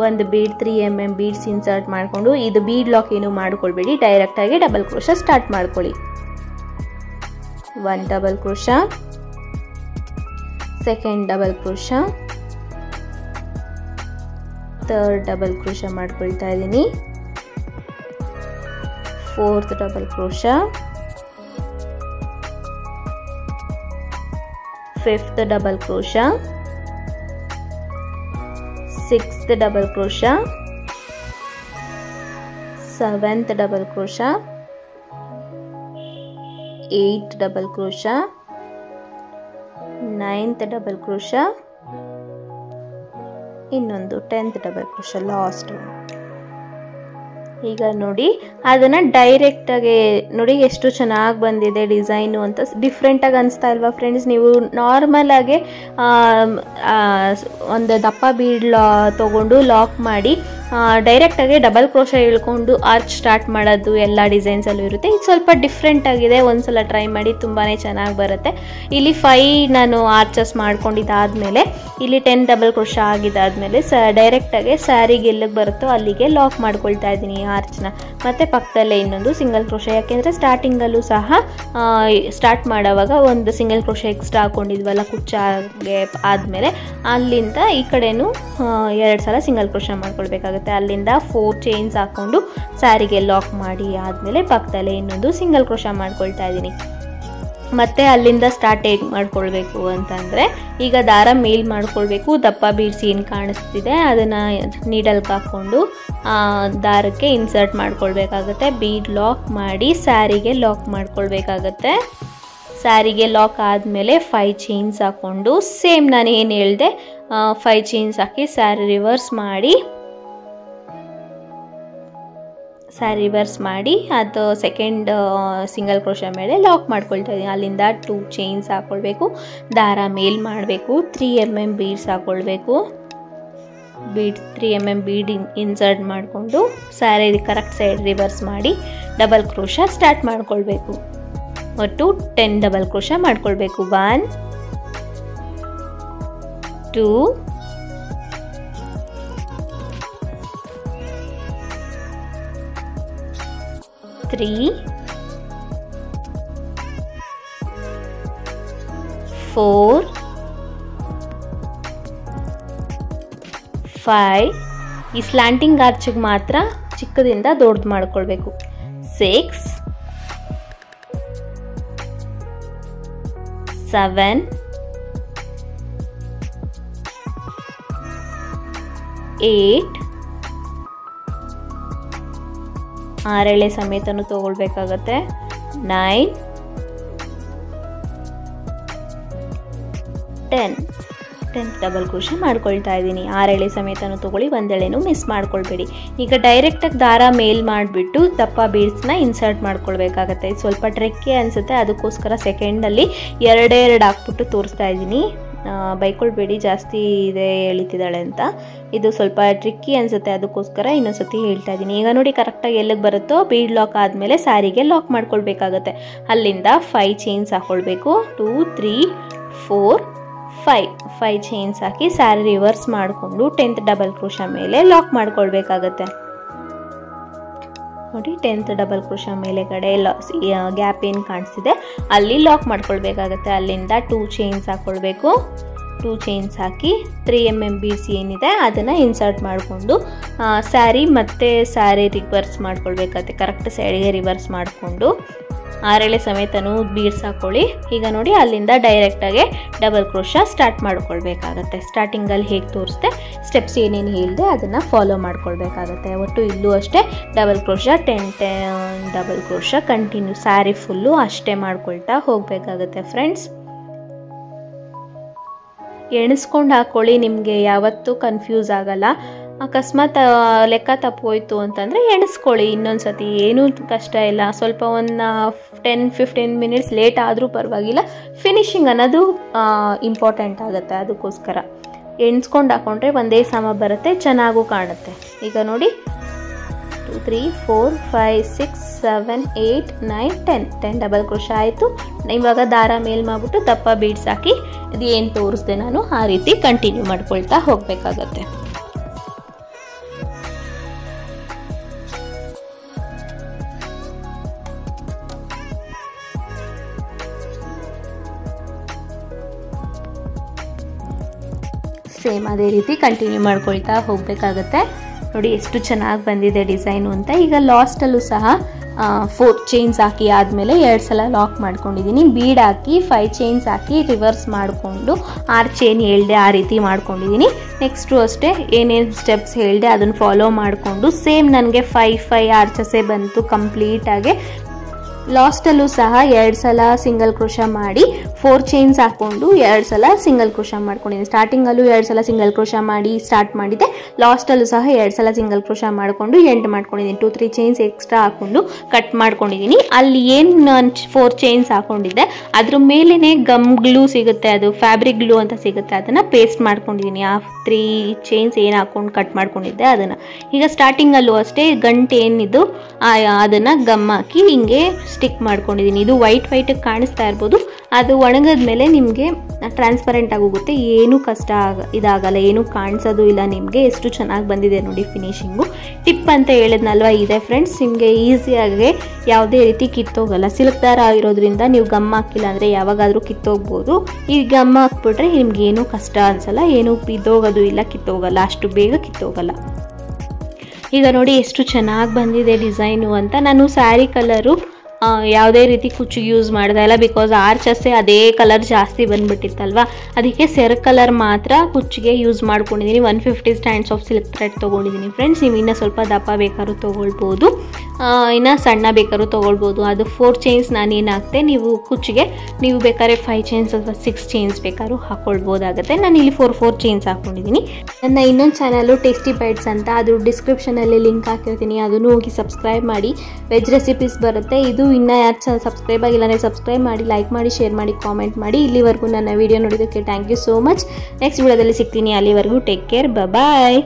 ಒಂದು ಬೀಡ್ 3 mm ಬೀಡ್ಸ್ ಇನ್ಸರ್ಟ್ ಮಾಡಿಕೊಂಡು, ಇದು ಬೀಡ್ ಲಾಕ್ ಏನು ಮಾಡ್ಕೊಳ್ಬೇಡಿ, ಡೈರೆಕ್ಟಾಗಿ ಡಬಲ್ ಕ್ರೋಶ ಸ್ಟಾರ್ಟ್ ಮಾಡ್ಕೊಳ್ಳಿ. 1 double crochet, 2nd double crochet, 3rd double crochet ಮಾಡ್ಕೊಳ್ತಾ ಇದ್ದೀನಿ. 4th double crochet, 5th double crochet, 6th double crochet, 7th double crochet, 8th double crochet, 9th double crochet, ಇನ್ನೊಂದು 10th double crochet last. ಈಗ ನೋಡಿ ಅದನ್ನು ಡೈರೆಕ್ಟಾಗಿ ನೋಡಿ ಎಷ್ಟು ಚೆನ್ನಾಗಿ ಬಂದಿದೆ ಡಿಸೈನು ಅಂತ. ಡಿಫ್ರೆಂಟಾಗಿ ಅನಿಸ್ತಾ ಇಲ್ವಾ ಫ್ರೆಂಡ್ಸ್? ನೀವು ನಾರ್ಮಲಾಗಿ ಒಂದು ದಪ್ಪ ಬೀಡ್ ತೊಗೊಂಡು ಲಾಕ್ ಮಾಡಿ ಡೈರೆಕ್ಟಾಗಿ ಡಬಲ್ ಕ್ರೋಶ ಇಳ್ಕೊಂಡು ಆರ್ಚ್ ಸ್ಟಾರ್ಟ್ ಮಾಡೋದು ಎಲ್ಲ ಡಿಸೈನ್ಸಲ್ಲೂ ಇರುತ್ತೆ. ಇದು ಸ್ವಲ್ಪ ಡಿಫ್ರೆಂಟ್ ಆಗಿದೆ, ಒಂದ್ಸಲ ಟ್ರೈ ಮಾಡಿ, ತುಂಬಾ ಚೆನ್ನಾಗಿ ಬರುತ್ತೆ. ಇಲ್ಲಿ 5 ನಾನು ಆರ್ಚಸ್ ಮಾಡ್ಕೊಂಡಿದ್ದಾದಮೇಲೆ ಇಲ್ಲಿ 10 ಡಬಲ್ ಕ್ರೋಶ ಆಗಿದ್ದಾದಮೇಲೆ ಡೈರೆಕ್ಟಾಗಿ ಸ್ಯಾರಿಗೆ ಎಲ್ಲಿಗೆ ಬರುತ್ತೋ ಅಲ್ಲಿಗೆ ಲಾಕ್ ಮಾಡ್ಕೊಳ್ತಾ ಇದ್ದೀನಿ ಆರ್ಚ್ನ. ಮತ್ತು ಪಕ್ಕದಲ್ಲೇ ಇನ್ನೊಂದು ಸಿಂಗಲ್ ಕ್ರೋಶ, ಯಾಕೆಂದರೆ ಸ್ಟಾರ್ಟಿಂಗಲ್ಲೂ ಸಹ ಸ್ಟಾರ್ಟ್ ಮಾಡೋವಾಗ ಒಂದು ಸಿಂಗಲ್ ಕ್ರೋಶ ಎಕ್ಸ್ಟ್ರಾ ಹಾಕ್ಕೊಂಡಿದ್ವಲ್ಲ ಕುಚ್ಚಾಗೆ ಆದಮೇಲೆ ಅಲ್ಲಿಂದ ಈ ಕಡೆನೂ 2 ಸಲ ಸಿಂಗಲ್ ಕ್ರೋಶ ಮಾಡ್ಕೊಳ್ಬೇಕಾಗುತ್ತೆ. ಅಲ್ಲಿಂದ 4 ಚೈನ್ಸ್ ಹಾಕ್ಕೊಂಡು ಸ್ಯಾರಿಗೆ ಲಾಕ್ ಮಾಡಿ ಆದಮೇಲೆ ಪಕ್ಕದಲ್ಲೇ ಇನ್ನೊಂದು ಸಿಂಗಲ್ ಕ್ರೋಶ ಮಾಡ್ಕೊಳ್ತಾ ಇದ್ದೀನಿ. ಮತ್ತು ಅಲ್ಲಿಂದ ಸ್ಟಾರ್ಟ್ ಹೇಗೆ ಮಾಡ್ಕೊಳ್ಬೇಕು ಅಂತಂದರೆ, ಈಗ ದಾರ ಮೇಲ್ ಮಾಡ್ಕೊಳ್ಬೇಕು. ದಪ್ಪ ಬೀಡ್ಸ್ ಏನು ಕಾಣಿಸ್ತಿದೆ ಅದನ್ನು ನೀಡಲ್ಗೆ ಹಾಕ್ಕೊಂಡು ದಾರಕ್ಕೆ ಇನ್ಸರ್ಟ್ ಮಾಡ್ಕೊಳ್ಬೇಕಾಗತ್ತೆ. ಬೀಡ್ ಲಾಕ್ ಮಾಡಿ ಸ್ಯಾರಿಗೆ ಲಾಕ್ ಮಾಡ್ಕೊಳ್ಬೇಕಾಗತ್ತೆ. ಸ್ಯಾರಿಗೆ ಲಾಕ್ ಆದಮೇಲೆ 5 ಚೈನ್ಸ್ ಹಾಕ್ಕೊಂಡು ಸೇಮ್ ನಾನು ಏನು ಹೇಳಿದೆ 5 ಚೈನ್ಸ್ ಹಾಕಿ ಸ್ಯಾರಿ ರಿವರ್ಸ್ ಮಾಡಿ ಅದು ಸೆಕೆಂಡ್ ಸಿಂಗಲ್ ಕ್ರೋಶಾ ಮೇಲೆ ಲಾಕ್ ಮಾಡ್ಕೊಳ್ತಾ ಇದ್ದೀನಿ. ಅಲ್ಲಿಂದ 2 ಚೈನ್ಸ್ ಹಾಕ್ಕೊಳ್ಬೇಕು. ದಾರ ಮೇಲ್ ಮಾಡಬೇಕು. 3 mm ಬೀಡ್ಸ್ ಹಾಕ್ಕೊಳ್ಬೇಕು. 3 mm ಬೀಡ್ ಇನ್ಸರ್ಟ್ ಮಾಡಿಕೊಂಡು ಸ್ಯಾರಿ ಕರೆಕ್ಟ್ ಸೈಡ್ ರಿವರ್ಸ್ ಮಾಡಿ ಡಬಲ್ ಕ್ರೋಶಾ ಸ್ಟಾರ್ಟ್ ಮಾಡ್ಕೊಳ್ಬೇಕು. ಒಟ್ಟು 10 ಡಬಲ್ ಕ್ರೋಶಾ ಮಾಡ್ಕೊಳ್ಬೇಕು. 1 2 3 4 5 ಈ ಸ್ಲ್ಯಾಂಟಿಂಗ್ ಆರ್ಚಿಗೆ ಮಾತ್ರ ಚಿಕ್ಕದಿಂದ ದೊಡ್ಡದು ಮಾಡ್ಕೊಳ್ಬೇಕು. 6 7 8 6 ಎಳೆ ಸಮೇತನೂ ತಗೊಳ್ಬೇಕಾಗತ್ತೆ. 9 10 ಡಬಲ್ ಕ್ರೋಶಾ ಮಾಡ್ಕೊಳ್ತಾ ಇದ್ದೀನಿ. 6 ಎಳೆ ಸಮೇತನೂ ತಗೊಳ್ಳಿ, 1 ಎಳೆನೂ ಮಿಸ್ ಮಾಡ್ಕೊಳ್ಬೇಡಿ. ಈಗ ಡೈರೆಕ್ಟಾಗಿ ದಾರ ಮೇಲ್ ಮಾಡಿಬಿಟ್ಟು ದಪ್ಪ ಬೀಡ್ಸ್ನ ಇನ್ಸರ್ಟ್ ಮಾಡ್ಕೊಳ್ಬೇಕಾಗತ್ತೆ. ಇದು ಸ್ವಲ್ಪ ಟ್ರಿಕ್ಕಿ ಅನಿಸುತ್ತೆ, ಅದಕ್ಕೋಸ್ಕರ ಸೆಕೆಂಡಲ್ಲಿ 2 ಹಾಕ್ಬಿಟ್ಟು ತೋರಿಸ್ತಾ ಇದ್ದೀನಿ. ಬೈಕೊಳ್ಬೇಡಿ ಜಾಸ್ತಿ ಇದೆ ಎಳಿತಿದ್ದಾಳೆ ಅಂತ. ಇದು ಸ್ವಲ್ಪ ಟ್ರಿಕ್ಕಿ ಅನಿಸುತ್ತೆ, ಅದಕ್ಕೋಸ್ಕರ ಇನ್ನೊಂದ್ಸತಿ ಹೇಳ್ತಾ ಇದ್ದೀನಿ. ಈಗ ನೋಡಿ ಕರೆಕ್ಟಾಗಿ ಎಲ್ಲಿಗೆ ಬರುತ್ತೋ ಬೀಡ್ ಲಾಕ್ ಆದಮೇಲೆ ಸ್ಯಾರಿಗೆ ಲಾಕ್ ಮಾಡ್ಕೊಳ್ಬೇಕಾಗತ್ತೆ. ಅಲ್ಲಿಂದ 5 ಚೈನ್ಸ್ ಹಾಕ್ಕೊಳ್ಬೇಕು. 2 3 4 5 ಚೈನ್ಸ್ ಹಾಕಿ ಸ್ಯಾರಿ ರಿವರ್ಸ್ ಮಾಡಿಕೊಂಡು 10th ಡಬಲ್ ಕ್ರೋಶಾ ಮೇಲೆ ಲಾಕ್ ಮಾಡ್ಕೊಳ್ಬೇಕಾಗತ್ತೆ. ನೋಡಿ 10th ಡಬಲ್ ಕ್ರೋಶಾ ಮೇಲೆಗಡೆ ಗ್ಯಾಪ್ ಏನು ಕಾಣಿಸ್ತಿದೆ ಅಲ್ಲಿ ಲಾಕ್ ಮಾಡ್ಕೊಳ್ಬೇಕಾಗತ್ತೆ. ಅಲ್ಲಿಂದ 2 ಚೈನ್ಸ್ ಹಾಕ್ಕೊಳ್ಬೇಕು. 2 ಚೈನ್ಸ್ ಹಾಕಿ 3 mm ಬೀಡ್ಸ್ ಏನಿದೆ ಅದನ್ನು ಇನ್ಸರ್ಟ್ ಮಾಡಿಕೊಂಡು ಸ್ಯಾರಿ ರಿವರ್ಸ್ ಮಾಡ್ಕೊಳ್ಬೇಕಾಗತ್ತೆ. ಕರೆಕ್ಟ್ ಸೈಡ್ಗೆ ರಿವರ್ಸ್ ಮಾಡಿಕೊಂಡು 6 ಎಳೆ ಸಮೇತನೂ ಬೀಡ್ಸ್ ಹಾಕ್ಕೊಳ್ಳಿ. ಈಗ ನೋಡಿ ಅಲ್ಲಿಂದ ಡೈರೆಕ್ಟಾಗಿ ಡಬಲ್ ಕ್ರೋಶಾ ಸ್ಟಾರ್ಟ್ ಮಾಡ್ಕೊಳ್ಬೇಕಾಗತ್ತೆ. ಸ್ಟಾರ್ಟಿಂಗಲ್ಲಿ ಹೇಗೆ ತೋರಿಸ್ದೆ ಸ್ಟೆಪ್ಸ್ ಏನೇನು ಹೇಳಿದೆ ಅದನ್ನು ಫಾಲೋ ಮಾಡ್ಕೊಳ್ಬೇಕಾಗತ್ತೆ. ಒಟ್ಟು ಇಲ್ಲೂ ಅಷ್ಟೇ double crochet 10 double crochet continue sari full ಅಷ್ಟೇ ಮಾಡ್ಕೊಳ್ತಾ ಹೋಗಬೇಕಾಗತ್ತೆ ಫ್ರೆಂಡ್ಸ್. ಎಣಿಸ್ಕೊಂಡು ಹಾಕ್ಕೊಳ್ಳಿ, ನಿಮಗೆ ಯಾವತ್ತೂ ಕನ್ಫ್ಯೂಸ್ ಆಗಲ್ಲ. ಅಕಸ್ಮಾತ್ ಲೆಕ್ಕ ತಪ್ಪೋಯ್ತು ಅಂತಂದರೆ ಎಣಿಸ್ಕೊಳ್ಳಿ ಇನ್ನೊಂದ್ಸತಿ, ಏನೂ ಕಷ್ಟ ಇಲ್ಲ. ಸ್ವಲ್ಪ ಒಂದು 10-15 ಮಿನಿಟ್ಸ್ ಲೇಟ್ ಆದರೂ ಪರವಾಗಿಲ್ಲ, ಫಿನಿಶಿಂಗ್ ಅನ್ನೋದು ಇಂಪಾರ್ಟೆಂಟ್ ಆಗುತ್ತೆ. ಅದಕ್ಕೋಸ್ಕರ ಎಣಿಸ್ಕೊಂಡು ಹಾಕ್ಕೊಂಡ್ರೆ ಒಂದೇ ಸಮ ಬರುತ್ತೆ, ಚೆನ್ನಾಗೂ ಕಾಣುತ್ತೆ. ಈಗ ನೋಡಿ 2 3 4 5 6 7 8 9 10 ಡಬಲ್ ಕ್ರೋಶಾ ಆಯಿತು. ಇವಾಗ ದಾರ ಮೇಲ್ ಮಾಡಿಬಿಟ್ಟು ದಪ್ಪ ಬೀಡ್ಸ್ ಹಾಕಿ ಇದು ಏನು ತೋರಿಸ್ದೆ ನಾನು ಆ ರೀತಿ ಕಂಟಿನ್ಯೂ ಮಾಡ್ಕೊಳ್ತಾ ಹೋಗಬೇಕಾಗತ್ತೆ. ಸೇಮ್ ಅದೇ ರೀತಿ ಕಂಟಿನ್ಯೂ ಮಾಡ್ಕೊಳ್ತಾ ಹೋಗಬೇಕಾಗತ್ತೆ. ನೋಡಿ ಎಷ್ಟು ಚೆನ್ನಾಗಿ ಬಂದಿದೆ ಡಿಸೈನು ಅಂತ. ಈಗ ಲಾಸ್ಟಲ್ಲೂ ಸಹ 4 ಚೈನ್ಸ್ ಹಾಕಿ ಆದಮೇಲೆ 2 ಸಲ ಲಾಕ್ ಮಾಡ್ಕೊಂಡಿದ್ದೀನಿ. ಬೀಡ್ ಹಾಕಿ 5 ಚೈನ್ಸ್ ಹಾಕಿ ರಿವರ್ಸ್ ಮಾಡಿಕೊಂಡು 6 ಚೈನ್ ಹೇಳಿದೆ ಆ ರೀತಿ ಮಾಡ್ಕೊಂಡಿದ್ದೀನಿ. ನೆಕ್ಸ್ಟು ಅಷ್ಟೇ ಏನೇನು ಸ್ಟೆಪ್ಸ್ ಹೇಳಿದೆ ಅದನ್ನು ಫಾಲೋ ಮಾಡಿಕೊಂಡು ಸೇಮ್ ನನಗೆ 5 ಆರ್ಚಸೇ ಬಂತು ಕಂಪ್ಲೀಟಾಗಿ. ಲಾಸ್ಟಲ್ಲೂ ಸಹ 2 ಸಲ ಸಿಂಗಲ್ ಕ್ರೋಶಾ ಮಾಡಿ 4 ಚೈನ್ಸ್ ಹಾಕ್ಕೊಂಡು 2 ಸಲ ಸಿಂಗಲ್ ಕ್ರೋಶಾ ಮಾಡ್ಕೊಂಡಿದ್ದೀನಿ. ಸ್ಟಾರ್ಟಿಂಗಲ್ಲೂ 2 ಸಲ ಸಿಂಗಲ್ ಕ್ರೋಶಾ ಮಾಡಿ ಸ್ಟಾರ್ಟ್ ಮಾಡಿದ್ದೆ. ಲಾಸ್ಟಲ್ಲೂ ಸಹ 2 ಸಲ ಸಿಂಗಲ್ ಕ್ರೋಶಾ ಮಾಡಿಕೊಂಡು ಎಂಡ್ ಮಾಡ್ಕೊಂಡಿದ್ದೀನಿ. 2-3 ಚೈನ್ಸ್ ಎಕ್ಸ್ಟ್ರಾ ಹಾಕ್ಕೊಂಡು ಕಟ್ ಮಾಡ್ಕೊಂಡಿದ್ದೀನಿ. ಅಲ್ಲಿ ಏನು ನಾನು 4 ಚೈನ್ಸ್ ಹಾಕ್ಕೊಂಡಿದ್ದೆ ಅದ್ರ ಮೇಲೇ ಗಮ್ ಗ್ಲೂ ಸಿಗುತ್ತೆ, ಅದು ಫ್ಯಾಬ್ರಿಕ್ ಗ್ಲೂ ಅಂತ ಸಿಗುತ್ತೆ, ಅದನ್ನು ಪೇಸ್ಟ್ ಮಾಡ್ಕೊಂಡಿದ್ದೀನಿ. ಆ 3 ಚೈನ್ಸ್ ಏನು ಹಾಕ್ಕೊಂಡು ಕಟ್ ಮಾಡ್ಕೊಂಡಿದ್ದೆ ಅದನ್ನು. ಈಗ ಸ್ಟಾರ್ಟಿಂಗಲ್ಲೂ ಅಷ್ಟೇ ಗಂಟು ಏನಿದು ಅದನ್ನು ಗಮ್ ಹಾಕಿ ಹಿಂಗೆ ಸ್ಟಿಕ್ ಮಾಡ್ಕೊಂಡಿದ್ದೀನಿ. ಇದು ವೈಟ್ ಕಾಣಿಸ್ತಾ ಇರ್ಬೋದು, ಅದು ಒಣಗಿದ ಮೇಲೆ ನಿಮಗೆ ಟ್ರಾನ್ಸ್ಪರೆಂಟ್ ಆಗೋಗುತ್ತೆ, ಏನೂ ಕಷ್ಟ ಇದಾಗಲ್ಲ, ಏನೂ ಕಾಣಿಸೋದು ಇಲ್ಲ ನಿಮಗೆ. ಎಷ್ಟು ಚೆನ್ನಾಗಿ ಬಂದಿದೆ ನೋಡಿ ಫಿನಿಶಿಂಗು. ಟಿಪ್ ಅಂತ ಹೇಳಿದ್ನಲ್ವ ಇದೆ ಫ್ರೆಂಡ್ಸ್, ನಿಮಗೆ ಈಸಿಯಾಗಿ ಯಾವುದೇ ರೀತಿ ಕಿತ್ತೋಗಲ್ಲ. ಸಿಲ್ಕ್ ದಾರ ಆಗಿರೋದ್ರಿಂದ ನೀವು ಗಮ್ ಹಾಕಿಲ್ಲ ಅಂದರೆ ಯಾವಾಗಾದರೂ ಕಿತ್ತೋಗ್ಬೋದು. ಈ ಗಮ್ ಹಾಕ್ಬಿಟ್ರೆ ನಿಮ್ಗೆ ಏನೂ ಕಷ್ಟ ಅನಿಸಲ್ಲ, ಏನೂ ಬಿದ್ದೋಗೋದು ಇಲ್ಲ, ಕಿತ್ತೋಗಲ್ಲ, ಅಷ್ಟು ಬೇಗ ಕಿತ್ತೋಗಲ್ಲ. ಈಗ ನೋಡಿ ಎಷ್ಟು ಚೆನ್ನಾಗಿ ಬಂದಿದೆ ಡಿಸೈನು ಅಂತ. ನಾನು ಸ್ಯಾರಿ ಕಲರು ಯಾವುದೇ ರೀತಿ ಕುಚ್ಚಿಗೆ ಯೂಸ್ ಮಾಡ್ತಾ ಇಲ್ಲ. ಬಿಕಾಸ್ ಆರ್ಚಸ್ಸೇ ಅದೇ ಕಲರ್ ಜಾಸ್ತಿ ಬಂದುಬಿಟ್ಟಿತ್ತಲ್ವ, ಅದಕ್ಕೆ ಸೆರಗ್ ಕಲರ್ ಮಾತ್ರ ಕುಚ್ಚಿಗೆ ಯೂಸ್ ಮಾಡ್ಕೊಂಡಿದ್ದೀನಿ. 150 ಸ್ಟ್ಯಾಂಡ್ಸ್ ಆಫ್ ಸಿಲ್ಕ್ ಥ್ರೆಡ್ ತೊಗೊಂಡಿದ್ದೀನಿ ಫ್ರೆಂಡ್ಸ್. ನೀವು ಇನ್ನೂ ಸ್ವಲ್ಪ ದಪ್ಪ ಬೇಕಾದ್ರೂ ತೊಗೊಳ್ಬೋದು, ಇನ್ನು ಸಣ್ಣ ಬೇಕಾದ್ರೂ ತೊಗೊಳ್ಬೋದು. ಅದು 4 ಚೈನ್ಸ್ ನಾನೇನು ಹಾಕ್ತೆ, ನೀವು ಕುಚ್ಚಿಗೆ ನೀವು ಬೇಕಾದ್ರೆ 5 ಚೈನ್ಸ್ ಅಥವಾ 6 ಚೈನ್ಸ್ ಬೇಕಾದ್ರೂ ಹಾಕ್ಕೊಳ್ಬೋದಾಗುತ್ತೆ. ನಾನು ಇಲ್ಲಿ 4 ಚೈನ್ಸ್ ಹಾಕ್ಕೊಂಡಿದ್ದೀನಿ. ನನ್ನ ಇನ್ನೊಂದು ಚಾನಲು ಟೇಸ್ಟಿ ಬೈಟ್ಸ್ ಅಂತ, ಅದು ಡಿಸ್ಕ್ರಿಪ್ಷನಲ್ಲಿ ಲಿಂಕ್ ಹಾಕಿರ್ತೀನಿ, ಅದನ್ನು ಹೋಗಿ ಸಬ್ಸ್ಕ್ರೈಬ್ ಮಾಡಿ. ವೆಜ್ ರೆಸಿಪೀಸ್ ಬರುತ್ತೆ. ಇದು ಇನ್ನೂ ಯಾರು ಸಬ್ಸ್ಕ್ರೈಬ್ ಆಗಿಲ್ಲ ಅಂದರೆ ಸಬ್ಸ್ಕ್ರೈಬ್ ಮಾಡಿ, ಲೈಕ್ ಮಾಡಿ, ಶೇರ್ ಮಾಡಿ, ಕಾಮೆಂಟ್ ಮಾಡಿ. ಇಲ್ಲಿವರೆಗೂ ನನ್ನ ವಿಡಿಯೋ ನೋಡೋದಕ್ಕೆ thank you so much. Next ವಿಡಿಯೋದಲ್ಲಿ ಸಿಗ್ತೀನಿ. ಅಲ್ಲಿವರೆಗೂ ಟೇಕ್ ಕೇರ್, ಬಾಯ್.